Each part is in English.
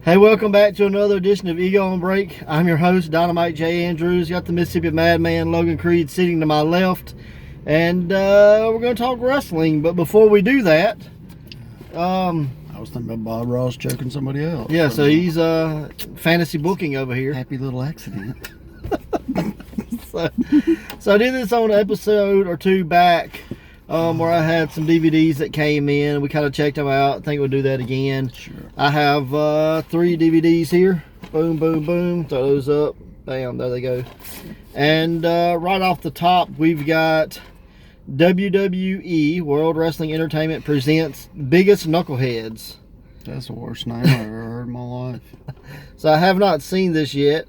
Hey, welcome back to another edition of Ego on Break. I'm your host, Dynamite J. Andrews. Got the Mississippi Madman, Logan Creed, sitting to my left. And we're going to talk wrestling. But before we do that... I was thinking about Bob Ross choking somebody else. Yeah, so he's fantasy booking over here. Happy little accident. So I did this on an episode or two back where I had some DVDs that came in. We kind of checked them out. I think we'll do that again. Sure. I have 3 DVDs here. Boom, boom, boom. Throw those up. Bam, there they go. And right off the top, we've got WWE, World Wrestling Entertainment, presents Biggest Knuckleheads. That's the worst name I've ever heard in my life. So I have not seen this yet,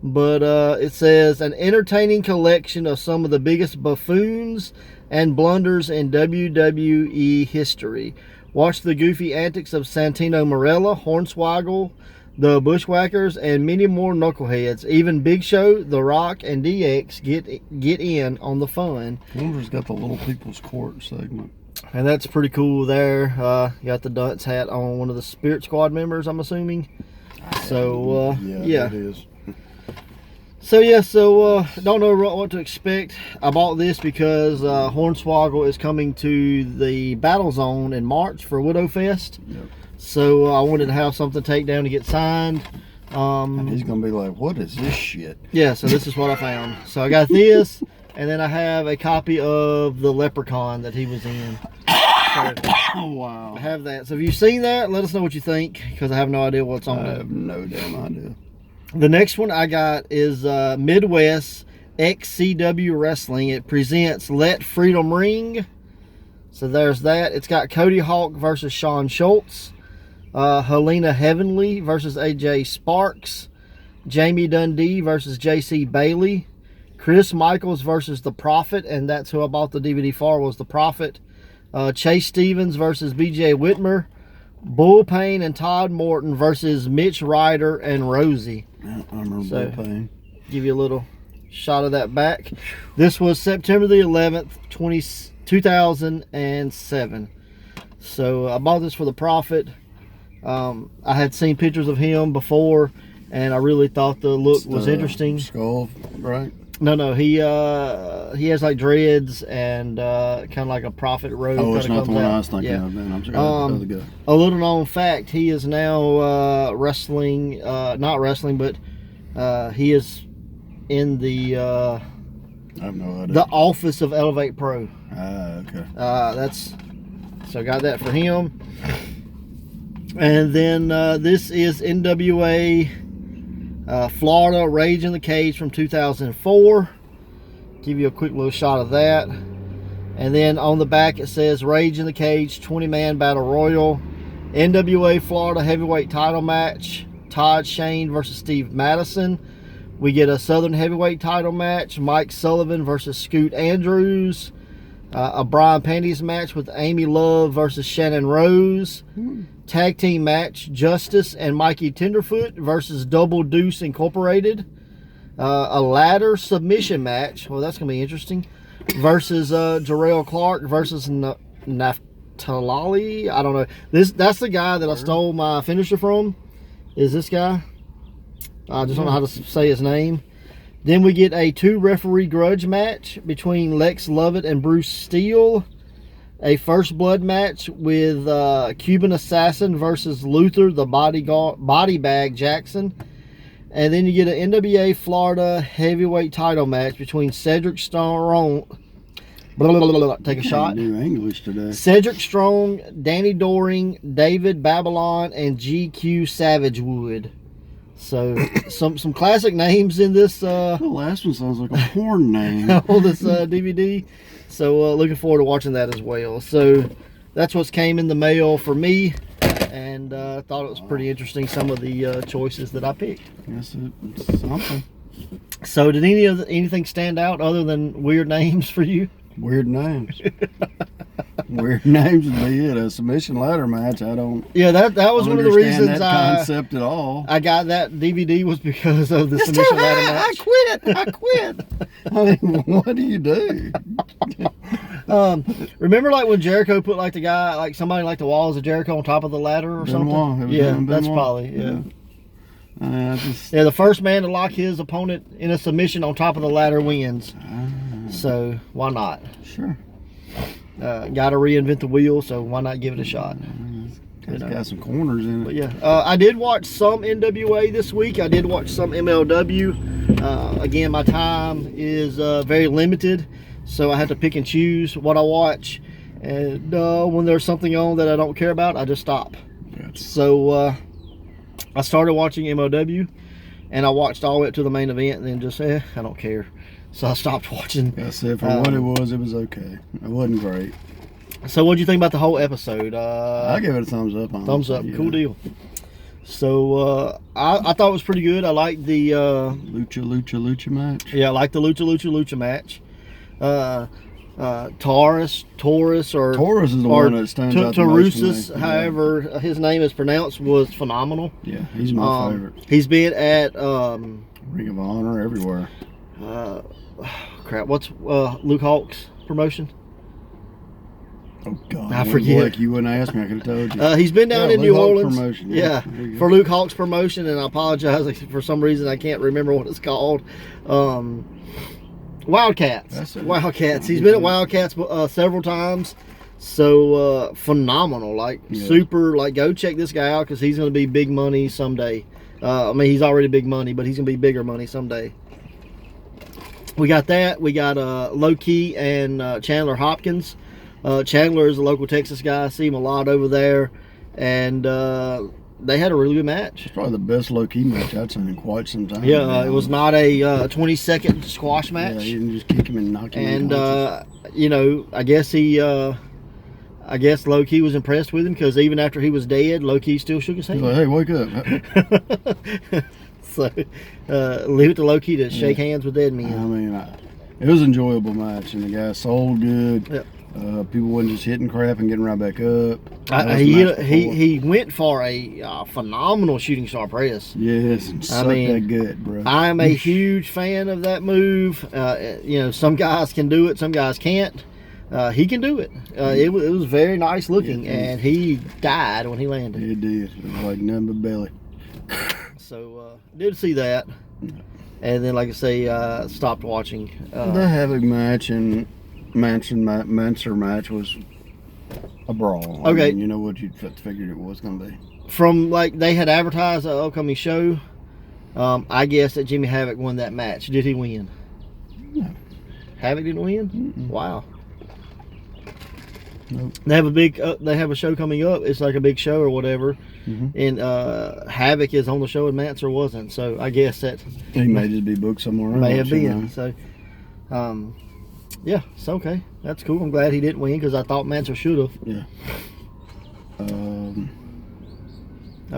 but it says an entertaining collection of some of the biggest buffoons and blunders in WWE history. Watch the goofy antics of Santino Marella, Hornswoggle, the Bushwhackers, and many more knuckleheads. Even Big Show, The Rock, and DX get in on the fun. Wonder's got the Little People's Court segment. And that's pretty cool there. Got the dunce hat on one of the Spirit Squad members, I'm assuming. So, yeah. It is. So don't know what to expect. I bought this because Hornswoggle is coming to the Battle Zone in March for Widowfest. Yep. So I wanted to have something to take down to get signed. And he's going to be like, what is this shit? Yeah, so this is what I found. So I got this, and then I have a copy of the Leprechaun that he was in. So, oh, wow. I have that. So if you've seen that, let us know what you think, because I have no idea what's on I it. have no damn idea. The next one I got is Midwest XCW Wrestling. It presents Let Freedom Ring. So there's that. It's got Cody Hawk versus Shawn Schultz. Helena Heavenly versus AJ Sparks. Jamie Dundee versus JC Bailey. Chris Michaels versus The Prophet. And that's who I bought the DVD for, was The Prophet. Chase Stevens versus BJ Whitmer. Bull Payne and Todd Morton versus Mitch Ryder and Rosie. I remember Bull Payne. Give you a little shot of that back. This was September the 11th, 2007. So I bought this for The Prophet. I had seen pictures of him before, and I really thought the look was interesting. Skull, right? No, he has like dreads and kind of like a prophet robe. Oh, it's not the one out. I was thinking of. Then I'm sorry, the guy. A little known fact: he is now wrestling, not wrestling, but he is in the I have no idea. the office of Elevate Pro. Okay. So got that for him. And then this is NWA Florida Rage in the Cage from 2004. Give you a quick little shot of that. And then on the back it says Rage in the Cage 20-man Battle Royal. NWA Florida Heavyweight Title Match. Todd Shane versus Steve Madison. We get a Southern Heavyweight Title Match. Mike Sullivan versus Scoot Andrews. A Brian Panties match with Amy Love versus Shannon Rose. Tag team match, Justice and Mikey Tenderfoot versus Double Deuce Incorporated. A ladder submission match, well, that's going to be interesting, versus Jarrell Clark versus Naftalali. I don't know. That's the guy that I stole my finisher from, is this guy. I just don't know how to say his name. Then we get a 2-referee grudge match between Lex Lovett and Bruce Steele. A first blood match with Cuban Assassin versus Luther, the body bag Jackson. And then you get an NWA Florida heavyweight title match between Cedric Strong. Take a shot. Do English today. Cedric Strong, Danny Doring, David Babylon, and GQ Savagewood. So some classic names in this. The last one sounds like a porn name. On this DVD. So looking forward to watching that as well. So that's what's came in the mail for me, and thought it was pretty interesting, some of the choices that I picked. Yes, it's something. So did anything stand out other than weird names for you? Weird names. Weird names would be it. A submission ladder match. I don't. Yeah, that was one of the reasons that concept at all. I got that DVD was because of the submission ladder match. I quit. I mean, what do you do? Remember, like when Jericho put like the guy, like somebody like the walls of Jericho on top of the ladder or something? Yeah, that's probably Yeah, the first man to lock his opponent in a submission on top of the ladder wins. So why not? Sure. Got to reinvent the wheel, so why not give it a shot? It's got some corners in it. But yeah, I did watch some NWA this week. I did watch some MLW. Again, my time is very limited, so I have to pick and choose what I watch. And when there's something on that I don't care about, I just stop. Gotcha. So I started watching MLW, and I watched all the way up to the main event, and then just, I don't care. So I stopped watching. I said for what it was okay. It wasn't great. So what do you think about the whole episode? I give it a thumbs up. Honestly. Thumbs up. Yeah. Cool deal. So I thought it was pretty good. I liked the Lucha match. Yeah, I like the Lucha match. Taurus is the one that stands out the most to me. Yeah. However his name is pronounced, was phenomenal. Yeah, he's my favorite. He's been at Ring of Honor everywhere. What's Luke Hawk's promotion? Oh God, I forget. Like you wouldn't ask me, I could have told you. He's been down in Luke New Hawk's Orleans. Promotion. Yeah, for Luke Hawk's promotion, and I apologize for some reason I can't remember what it's called. Wildcats. Wildcats. He's been at Wildcats several times. So phenomenal, super. Go check this guy out because he's going to be big money someday. I mean, he's already big money, but he's going to be bigger money someday. We got that. We got Low-Key and Chandler Hopkins. Chandler is a local Texas guy. I see him a lot over there, and they had a really good match. It's probably the best Low-Key match I've seen in quite some time. Yeah, it was not a 20-second squash match. Yeah, you didn't just kick him and knock him. And I guess Low-Key was impressed with him because even after he was dead, Low-Key still shook his hand. He's like, hey, wake up. So leave it to Low-Key to shake hands with dead men. I mean, it was an enjoyable match, and the guy sold good. Yep. People wasn't just hitting crap and getting right back up. He went for a phenomenal shooting star press. Yes, and sucked that gut, bro. I'm a huge fan of that move. Some guys can do it, some guys can't. He can do it. It was very nice looking, and he died when he landed. It did. It was like nothing but belly. So did see that, and then like I say, stopped watching. The Havoc match and Mansour match was a brawl. Okay. I mean, you know what you figured it was going to be. From they had advertised an upcoming show. I guess that Jimmy Havoc won that match. Did he win? No. Havoc didn't win? Mm-mm. Wow. Nope. They have a show coming up. It's like a big show or whatever. Mm-hmm. And Havoc is on the show and Mansour wasn't. So I guess that he may just be booked somewhere else. May have been. So, yeah, it's okay. That's cool. I'm glad he didn't win because I thought Mansour should have. Yeah.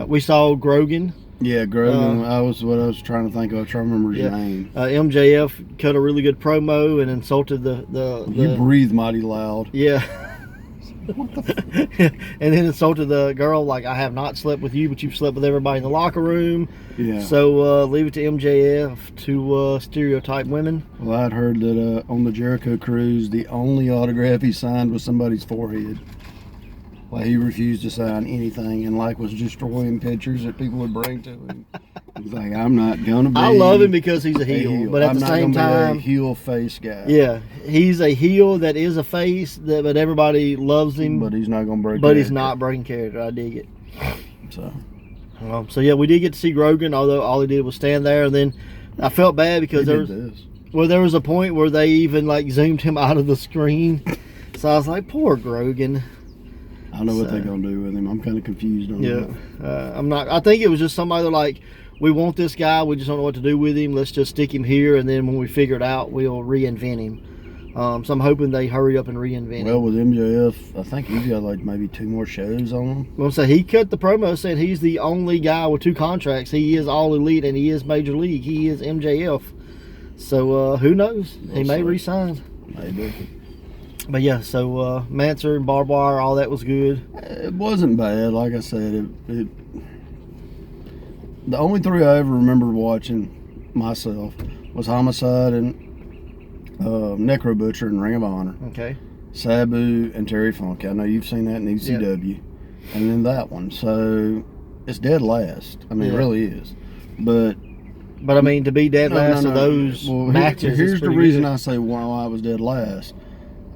We saw Grogan. Yeah, Grogan. I was trying to think of. I was trying to remember his name. MJF cut a really good promo and insulted the You breathe mighty loud. Yeah. And then insulted the girl like, I have not slept with you, but you've slept with everybody in the locker room. Yeah. So leave it to MJF to stereotype women. Well, I'd heard that on the Jericho cruise, the only autograph he signed was somebody's forehead. Like he refused to sign anything and was destroying pictures that people would bring to him. He's like, I'm not gonna be. I love him because he's a heel, but at the same time, a heel face guy. Yeah, he's a heel that is a face, but everybody loves him. But he's not gonna break. But he's not breaking character. I dig it. So yeah, we did get to see Grogan, although all he did was stand there, and then I felt bad because there was a point where they even zoomed him out of the screen. So I was like, poor Grogan. I don't know what they're gonna do with him. I'm kind of confused on that. I'm not. I think it was just somebody we want this guy. We just don't know what to do with him. Let's just stick him here, and then when we figure it out, we'll reinvent him. So I'm hoping they hurry up and reinvent him. Well, with MJF, I think he's got maybe 2 more shows on him. Well, so he cut the promo saying he's the only guy with 2 contracts. He is all elite, and he is major league. He is MJF. So who knows? He may resign. Maybe. But yeah, so Mansour and barbed wire, all that was good. It wasn't bad. Like I said, the only 3 I ever remember watching myself was Homicide and Necro Butcher and Ring of Honor. Okay. Sabu and Terry Funk. I know you've seen that in ECW. Yep. And then that one. So it's dead last. I mean, it really is. But I mean, to be dead No, last no, of no. those matches. Here's is the pretty reason good. I say why I was dead last.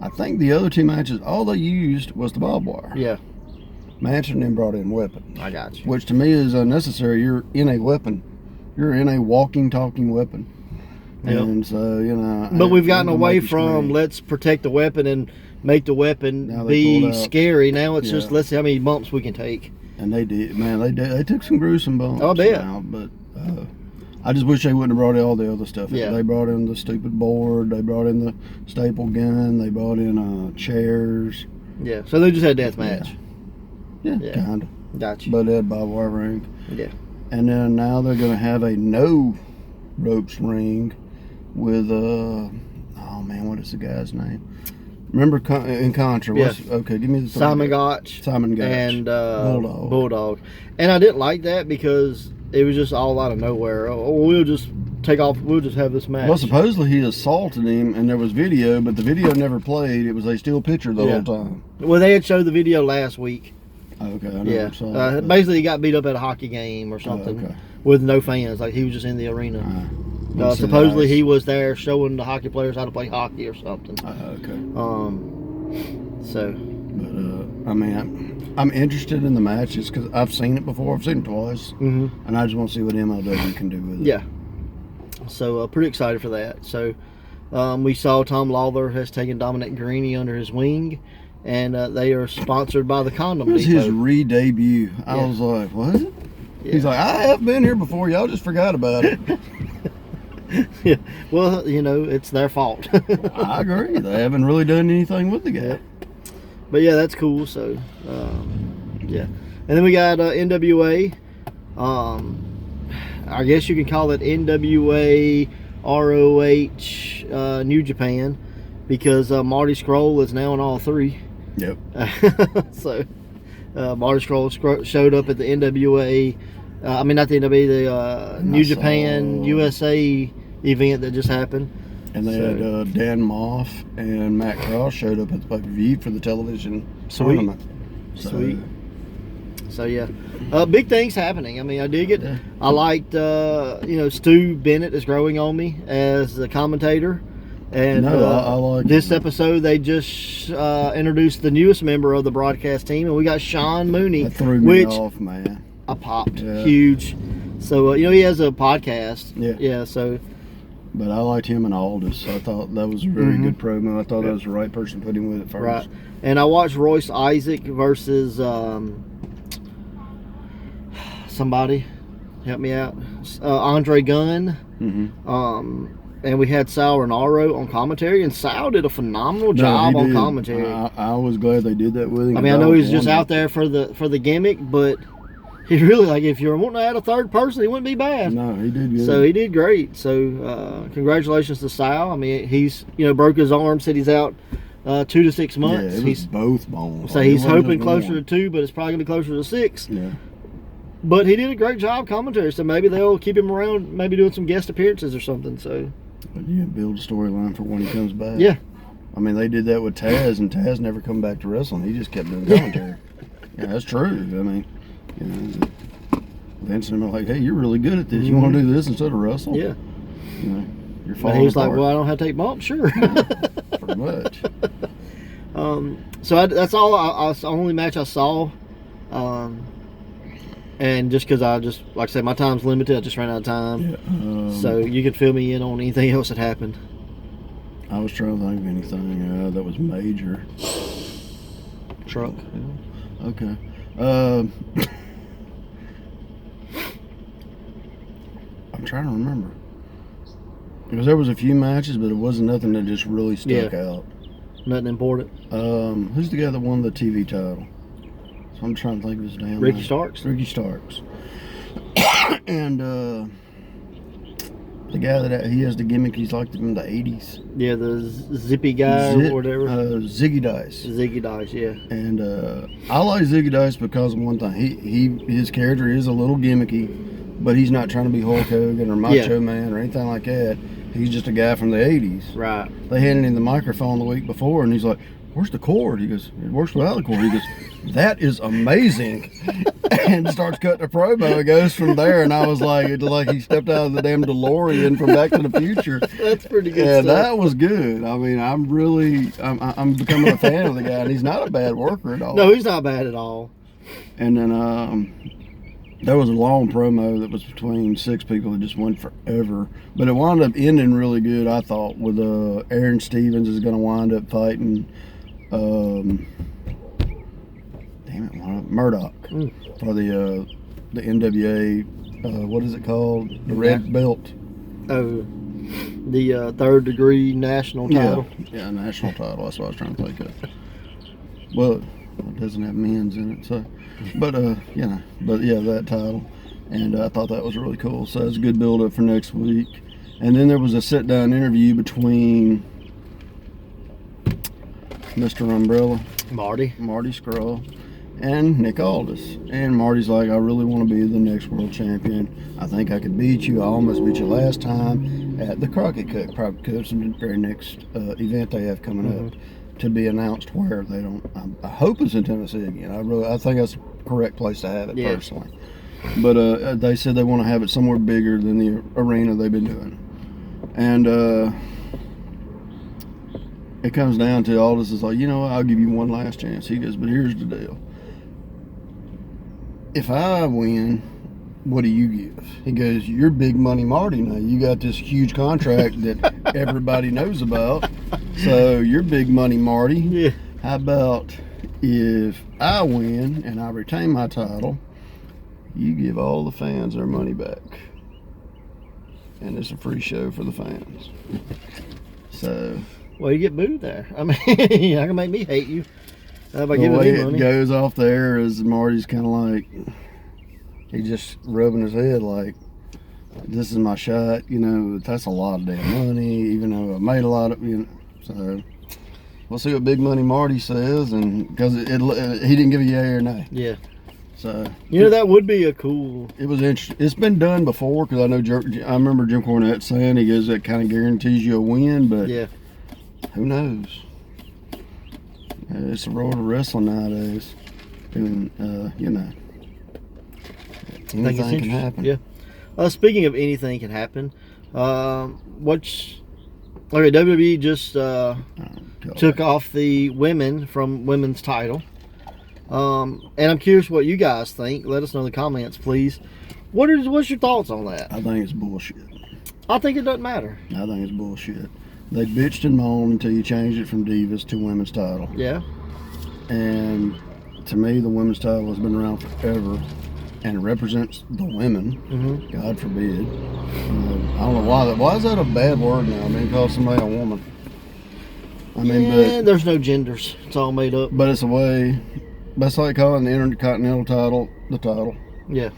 I think the other two matches, all they used was the barbed wire. Yeah, Manson then brought in weapon, I got you. which to me is unnecessary. You're in a weapon. You're in a walking, talking weapon. Yep. And so, you know. But we've gotten it'll away make you from scream. let's protect the weapon and make the Now weapon they pulled be out. scary. Now it's just Yeah. let's see how many bumps we can take. And they did, man. They took some gruesome bumps. Oh, I bet. Now, but I just wish they wouldn't have brought in all the other stuff. Yeah. They brought in the stupid board. They brought in the staple gun. They brought in chairs. Yeah, so they just had death match. Yeah, Yeah. kind of. Got you. But they had barbed wire ring. Yeah. And then now they're going to have a no ropes ring with oh man, what is the guy's name? Remember in Contra? Yeah. Okay, give me the Simon Gotch Simon Gotch and Bulldog. Bulldog. And I didn't like that because it was just all out of nowhere. Oh, we'll just take off. We'll just have this match. Well, supposedly he assaulted him, and there was video, but the video never played. It was a still picture the whole time. Well, they had showed the video last week. Okay, I Yeah. never saw it. but- Basically, he got beat up at a hockey game or something okay. with no fans. Like he was just in the arena. Let's see Supposedly, the he ice. was there showing the hockey players how to play hockey or something. Okay. So But I mean, I'm interested in the matches because I've seen it before. I've seen it twice, and I just want to see what MLW can do with it. yeah. So pretty excited for that. So we saw Tom Lawler has taken Dominic Garrini under his wing, and they are sponsored by the Condom It was Depot. his re-debut. I Yeah. was like, what? Yeah. He's like, I have been here before. Y'all just forgot about it. Yeah. Well, you know, it's their fault. I agree. They haven't really done anything with the guy. Yeah. But yeah, that's cool. So, yeah. And then we got NWA. I guess you can call it NWA ROH New Japan because Marty Scurll is now in all three. Yep. So, Marty Scurll showed up at the NWA. I mean, not the NWA, the New Japan USA event that just happened. And they had Dan Moff and Matt Cross showed up at the pay-per-view for the television tournament. Sweet. So yeah, big things happening. I mean, I dig it. Yeah. I liked, Stu Bennett is growing on me as the commentator. And I like this it. episode. They just introduced the newest member of the broadcast team, and we got Sean Mooney, That threw me which off, man. I popped Yeah. huge. So he has a podcast. Yeah. Yeah. So But I liked him and Aldous. I thought that was a very good promo. I thought that was the right person to put him with at first. right. And I watched Royce Isaac versus somebody. Help me out. Andre Gunn. Mm-hmm. And we had Sal Renaro on commentary, and Sal did a phenomenal job on commentary. I was glad they did that with him. I mean, I know he's just out there for the gimmick, but he really, like, if you're wanting to add a third person, he wouldn't be bad. No, he did good. So he did great. So congratulations to Sal. I mean, he's broke his arm, said he's out 2 to 6 months. Yeah, it was He's both bones. so Like, it he's wasn't hoping just closer one. to 2, but it's probably gonna be closer to 6. Yeah. But he did a great job commentary, so maybe they'll keep him around, maybe doing some guest appearances or something. So But yeah, build a storyline for when he comes back. yeah. I mean, they did that with Taz, and Taz never come back to wrestling. He just kept doing commentary. Yeah, that's true. I mean, Vince and them are like, hey, you're really good at this. You want to do this instead of wrestle? Yeah. And falling he's like, apart. well, I don't have to take bumps. Sure. Pretty much. So that's all. The only match I saw. And just because like I said, my time's limited, I just ran out of time. Yeah, So you could fill me in on anything else that happened. I was trying to think of anything that was major. Truck. Okay. I'm trying to remember. Because there was a few matches, but it wasn't nothing that just really stuck out. Nothing important. Who's the guy that won the TV title? So I'm trying to think of his damn Ricky name. Starks. Ricky Starks. And the guy that he has the gimmick, he's like from the 80s. Yeah, the zippy guy or whatever. Ziggy Dice. Ziggy Dice, yeah. And I like Ziggy Dice because of one thing. His character is a little gimmicky, but he's not trying to be Hulk Hogan or Macho Man or anything like that. He's just a guy from the 80s. Right. They handed him the microphone the week before, and he's like, where's the cord? He goes, it works without the cord. He goes, that is amazing. And starts cutting a promo. It goes from there, and I was like, it's like he stepped out of the damn DeLorean from Back to the Future. That's pretty good And stuff. that was good. I mean, I'm becoming a fan of the guy, and he's not a bad worker at all. No, he's not bad at all. And then there was a long promo that was between 6 people that just went forever. But it wound up ending really good, I thought, with Aaron Stevens is going to wind up fighting Murdoch for the NWA, what is it called? The red belt. Oh, the third degree national title. Yeah, national title. That's what I was trying to think of. Well, it doesn't have men's in it, so. But that title, and I thought that was really cool. So it's a good build up for next week. And then there was a sit down interview between Mr. Umbrella, Marty Scurll, and Nick Aldis. And Marty's like, I really want to be the next world champion. I think I could beat you. I almost beat you last time at the Crockett Cup, probably because the very next event they have coming up. To be announced where they don't. I hope it's in Tennessee again. I think that's the correct place to have it personally. But they said they want to have it somewhere bigger than the arena they've been doing. And it comes down to Aldis is like, you know what, I'll give you one last chance. He goes, but here's the deal. If I win, what do you give? He goes, you're Big Money Marty now. You got this huge contract that everybody knows about. So you're Big Money Marty. Yeah. How about if I win and I retain my title, you give all the fans their money back. And it's a free show for the fans. So. Well, you get booed there. I mean, you're not going to make me hate you by giving the way me money. It goes off there is Marty's kind of like, he's just rubbing his head like, this is my shot, you know, that's a lot of damn money, even though I made a lot of, you know, so we'll see what Big Money Marty says, and because he didn't give a yay or nay. Yeah. So. You know, that would be a cool. It was interesting. It's been done before, because I know, I remember Jim Cornette saying, he goes, that kind of guarantees you a win, but yeah. Who knows? It's the road of wrestling nowadays. And, you know. Anything can happen. Yeah. Speaking of anything can happen, WWE just took off the women from women's title. And I'm curious what you guys think. Let us know in the comments, please. What's your thoughts on that? I think it's bullshit. I think it doesn't matter. I think it's bullshit. They bitched and moaned until you changed it from Divas to women's title. Yeah. And to me, the women's title has been around forever. And it represents the women. God forbid. I don't know why. Why is that a bad word now? I mean, call somebody a woman. I mean, but there's no genders. It's all made up. But it's a way. That's like calling the Intercontinental title the title. Yeah.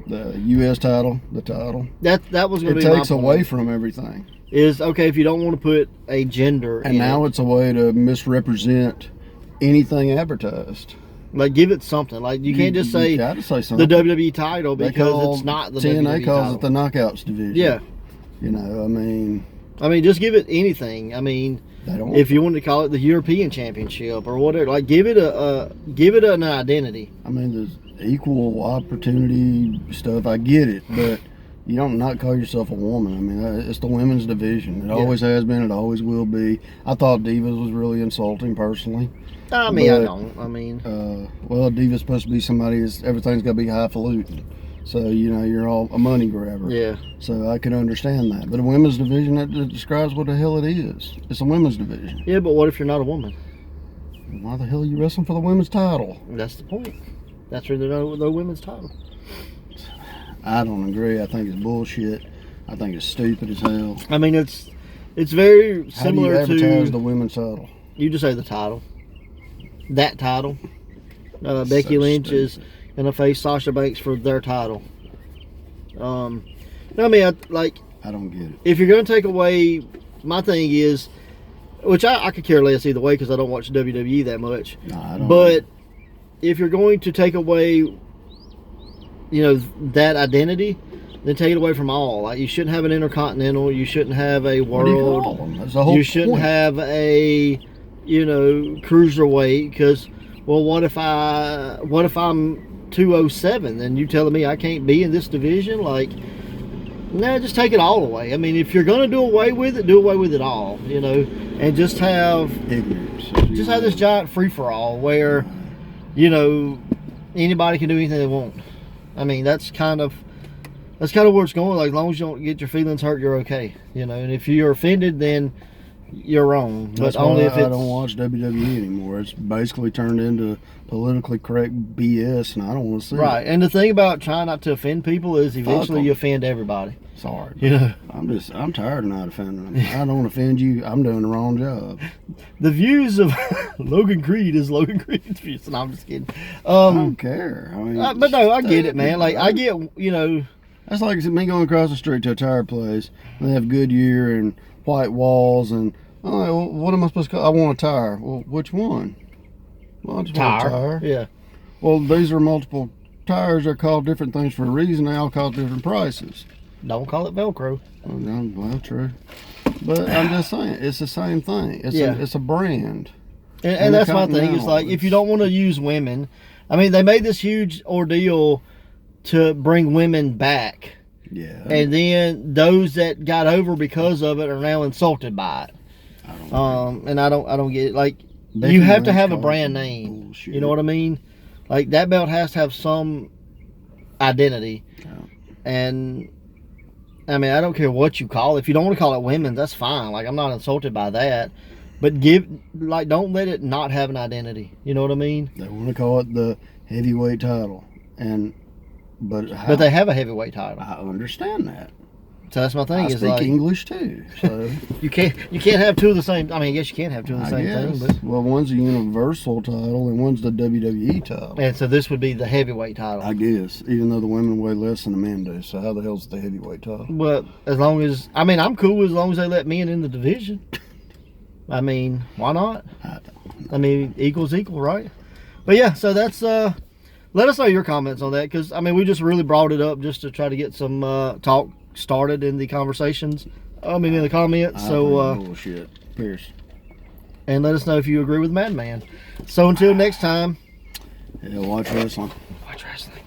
The U.S. title the title. That was going to be my point. It takes takes away from everything. Is okay if you don't want to put a gender. And now it's a way to misrepresent anything advertised. Like, give it something. Like, you can't just say, gotta say something. the WWE title because it's not the TNA WWE calls title. it the Knockouts division. Yeah. You know, I mean, just give it anything. I mean, if you want to call it the European Championship or whatever, like, give it an identity. I mean, there's equal opportunity stuff. I get it, but you don't not call yourself a woman. I mean, it's the women's division. It always has been. It always will be. I thought Divas was really insulting, personally. I mean, I don't. I mean, well, Diva's supposed to be somebody everything's got to be highfalutin. So, you know, you're all a money grabber. Yeah. So I can understand that. But a women's division, that describes what the hell it is. It's a women's division. Yeah, but what if you're not a woman? Why the hell are you wrestling for the women's title? That's the point. That's where there's no women's title. I don't agree. I think it's bullshit. I think it's stupid as hell. I mean, it's very similar to... How do you advertise the women's title? You just say the title. That title. Becky Lynch is going to face Sasha Banks for their title. I mean, I don't get it. If you're going to take away... My thing is... Which I could care less either way because I don't watch WWE that much. No, I don't. But if you're going to take away... You know, that identity... Then take it away from all. Like, you shouldn't have an Intercontinental. You shouldn't have a World. What do you call them? That's the whole You shouldn't point. have a cruiserweight, because, well, what if I'm 207? Then you telling me I can't be in this division? Like, no, just take it all away. I mean, if you're going to do away with it all, and just have Ignorance. just have this giant free-for-all where, anybody can do anything they want. I mean, that's kind of where it's going. Like, as long as you don't get your feelings hurt, you're okay. And if you're offended, then you're wrong. But That's only why if I it's don't watch WWE anymore. It's basically turned into politically correct BS, and I don't want to see right. it. And the thing about trying not to offend people is eventually 'em. you offend everybody. Sorry. Yeah. I'm tired of not offending them. I don't offend you. I'm doing the wrong job. The views of Logan Creed is Logan Creed's views. No, I'm just kidding. I don't care. I mean, But no, I get it, man. Like, I get, That's like me going across the street to a tire place, and they have Goodyear and white walls, and well, what am I supposed to call? I want a tire. Well, which one? Well, I just want a tire. Yeah. Well, these are multiple tires. They're called different things for a reason. They all cost different prices. Don't call it Velcro. Well, true. But I'm just saying, it's the same thing. It's a brand. And that's my thing. Is like, if you don't want to use women, I mean, they made this huge ordeal to bring women back. Yeah. And then those that got over because of it are now insulted by it. And I don't get it. Like, you have to have a brand name. Bullshit. You know what I mean? Like, that belt has to have some identity. Yeah. And I mean, I don't care what you call it. If you don't want to call it women's, that's fine. Like, I'm not insulted by that. But don't let it not have an identity. You know what I mean? They want to call it the heavyweight title, but they have a heavyweight title. I understand that. So that's my thing. I speak English too, so you can't have two of the same. I mean, I guess you can have two of the same thing. But well, one's a universal title and one's the WWE title. And so this would be the heavyweight title. I guess, even though the women weigh less than the men do. So how the hell's the heavyweight title? But as long as, I mean, I'm cool as long as they let men in the division. I mean, why not? I mean, equals equal, right? But yeah, so that's let us know your comments on that, because I mean, we just really brought it up just to try to get some talk started in the conversations. I mean, in the comments. So bullshit, Pierce. And let us know if you agree with Madman. So until next time. Yeah, watch wrestling. Watch wrestling.